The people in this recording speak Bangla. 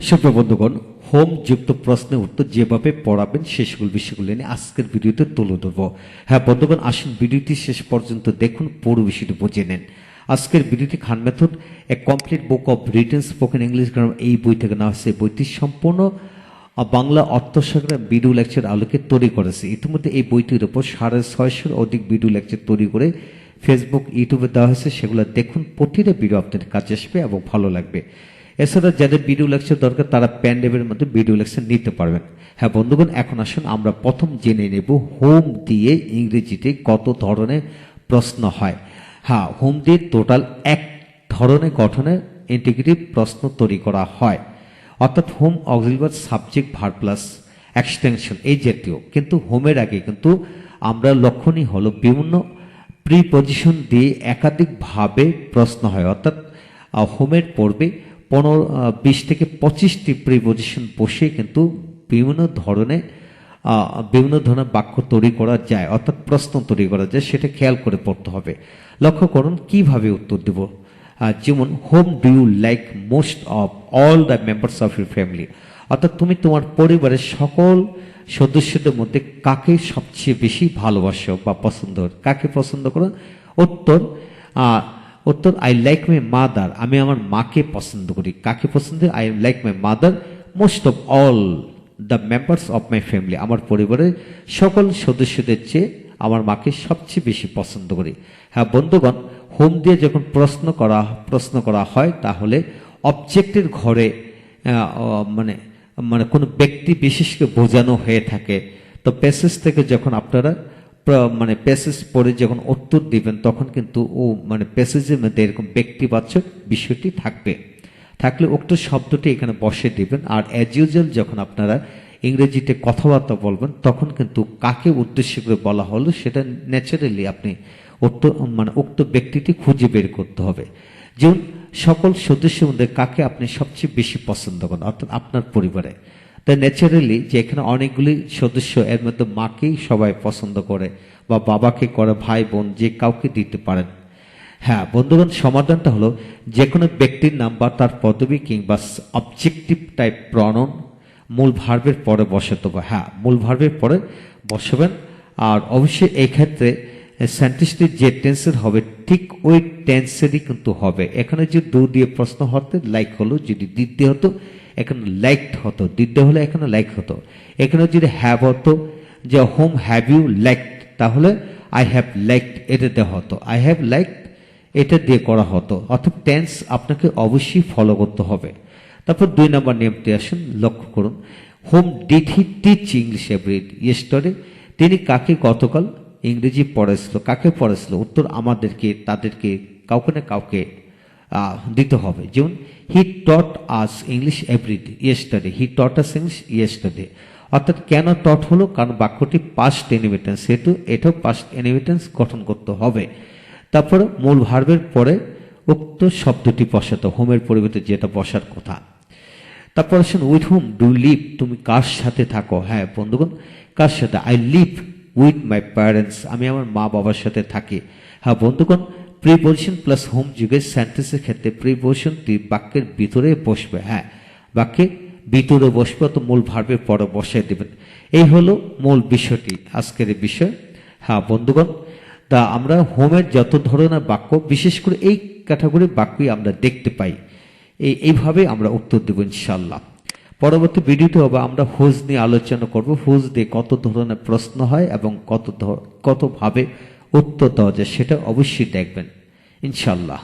সুপ্রিয় বন্ধুগণ, হোম যুক্ত প্রশ্নের উত্তর যেভাবে পড়াবেন সে সকল বিষয়গুলো নিয়ে আজকের ভিডিওতে তুলে ধরবো। হ্যাঁ বন্ধুগণ, আসুন ভিডিওটি শেষ পর্যন্ত দেখুন, পুরো বিষয়টি বুঝে নেন। আজকের ভিডিওটি খান মেথড এ complete book of written spoken English grammar এই বই থেকে নেওয়া হয়েছে। বইটি সম্পূর্ণ বাংলা অর্থসাগরের ভিডিও লেকচার আলোকে তৈরি করেছে। ইতিমধ্যে এই বইটির উপর 650 অধিক ভিডিও লেকচার তৈরি করে ফেসবুক, ইউটিউবে দেওয়া হয়েছে। সেগুলো দেখুন, প্রতিটা ভিডিও আপনাদের কাছে আসবে এবং ভালো লাগবে। এছাড়া যাদের ভিডিও লেকচার দরকার তারা প্যান ড্রাইভের মধ্যে ভিডিও লেকচার নিতে পারবেন। হ্যাঁ বন্ধুগণ, এখন আসুন আমরা প্রথম জেনে নেব হোম দিয়ে ইংরেজিতে কত ধরনের প্রশ্ন হয়। হ্যাঁ, হোম দিয়ে টোটাল এক ধরনের গঠনের ইন্টিগ্রেটিভ প্রশ্ন তৈরি করা হয়, অর্থাৎ home auxiliary subject verb plus extension এই জাতীয়। কিন্তু হোমের আগে কিন্তু আমরা লক্ষণীয় হলো বিভিন্ন প্রিপজিশন দিয়ে একাধিকভাবে প্রশ্ন হয়, অর্থাৎ হোমের পূর্বে 20 থেকে 25টি প্রিপজিশন বসে কিন্তু বিভিন্ন ধরনের বাক্য তৈরি করা যায়, অর্থাৎ প্রশ্ন তৈরি করা যায়। সেটা খেয়াল করে পড়তে হবে। লক্ষ্য করুন কিভাবে উত্তর দেব। যেমন, whom do you like most of all the members of your family, অর্থাৎ তুমি তোমার পরিবারের সকল সদস্যদের মধ্যে কাকে সবচেয়ে বেশি ভালোবাসো বা পছন্দ, কাকে পছন্দ করো। উত্তর আই লাইক মাই মাদার, আমি আমার মাকে পছন্দ করি। কাকে পছন্দ? I like my mother most of all the members of my family, আমার পরিবারের সকল সদস্যদের চেয়ে আমার মাকে সবচেয়ে বেশি পছন্দ করি। হ্যাঁ বন্ধুগণ, হোম দিয়ে যখন প্রশ্ন করা হয় তাহলে অবজেক্টের ঘরে মানে কোনো ব্যক্তি বিশেষকে বোঝানো হয়ে থাকে। তো প্যাসেজ থেকে যখন আপনারা প্যাসেজ পড়ে যখন উত্তর দিবেন তখন কিন্তু প্যাসেজের মধ্যে এরকম ব্যক্তিবাচক বিষয়টি থাকলে উক্ত শব্দটি এখানে বসে দিবেন। আর অ্যাজ ইউজুয়াল যখন আপনারা ইংরেজিতে কথাবার্তা বলবেন তখন কিন্তু কাকে উদ্দেশ্য করে বলা হলো সেটা ন্যাচারালি আপনি উক্ত ব্যক্তিটি খুঁজে বের করতে হবে। যেমন, সকল সদস্যের মধ্যে কাকে আপনি সবচেয়ে বেশি পছন্দ করেন, অর্থাৎ আপনার পরিবারে। তাই ন্যাচারালি যে এখানে অনেকগুলি সদস্য, এর মধ্যে মাকেই সবাই পছন্দ করে বা বাবাকে করে, ভাই বোন যে কাউকে দিতে পারেন। হ্যাঁ বন্ধুগণ, সমাধানটা হলো যে কোনো ব্যক্তির নাম বা তার পদবি কিংবা অবজেক্টিভ টাইপ প্রনাউন মূল ভার্বের পরে বসাতে হবে। হ্যাঁ, মূল ভার্বের পরে বসাবেন। আর অবশ্যই এই ক্ষেত্রে সেন্টেন্সটি যে টেন্সের হবে ঠিক ওই টেন্সেরই কিন্তু হবে। এখানে যে ডু দিয়ে প্রশ্ন হতে লাইক হলো, যদি দিতে হতো এখানে লাইকড হতো, দিতে হলে এখানে লাইক হতো। এখানে যদি হ্যাভ হতো, যে হোম হ্যাভ ইউ লাইকড, তাহলে আই হ্যাভ লাইকড এটা দেওয়া হতো, আই হ্যাভ লাইকড এটা দিয়ে করা হতো। অর্থাৎ টেন্স আপনাকে অবশ্যই ফলো করতে হবে। তারপর 2 নম্বর নিয়মটি আসুন, লক্ষ্য করুন। Whom did he teach English every yesterday, তিনি কাকে গতকাল ইংরেজি পড়াইছিল। কাকে পড়াইছিল? উত্তর আমাদেরকে, তাদেরকে, কাউকে না কাউকে দিতে হবে। যেমন, হি টট আস ইংলিশ এভরি ইয়েস্টারডে, হি টট আস ইংলিশ ইয়েস্টারডে। অর্থাৎ কেন টট হলো? কারণ বাক্যটি পাস্ট ইনহিবিটেন্স, সেহেতু এটাও পাস্ট ইনহিবিটেন্স গঠন করতে হবে। তারপরে মূল ভার্বের পরে উক্ত শব্দটি বসাতে, হোমের পরিবর্তে যেটা বসার কথা। তারপর আসুন, উইথ হুম ডু লিভ, তুমি কার সাথে থাকো। হ্যাঁ বন্ধুগণ, কার সাথে? I live with my parents, আমি আমার মা বাবার সাথে থাকি। হ্যাঁ বন্ধুগণ, প্রিপজিশন প্লাস হোম যুগের সেন্টেন্সের ক্ষেত্রে প্রিপজিশনটি বাক্যের ভিতরে বসবে। হ্যাঁ, বাক্যের ভিতরে বসবে, তো মূল ভার্বের পরে বসাই দেবেন। এই হলো মূল বিষয়টি, আজকের এই বিষয়। হ্যাঁ বন্ধুগণ, তা আমরা হোমের যত ধরনের বাক্য, বিশেষ করে এই ক্যাটাগরির বাক্যই আমরা দেখতে পাই, এইভাবে আমরা উত্তর দেব ইনশাল্লাহ। পরবর্তী ভিডিওতে হবে আমরা হুজ নিয়ে আলোচনা করব। হুজ দিয়ে কত ধরনের প্রশ্ন হয় এবং কতভাবে উত্তর দেওয়া যায় সেটা অবশ্যই দেখবেন ইনশাল্লাহ।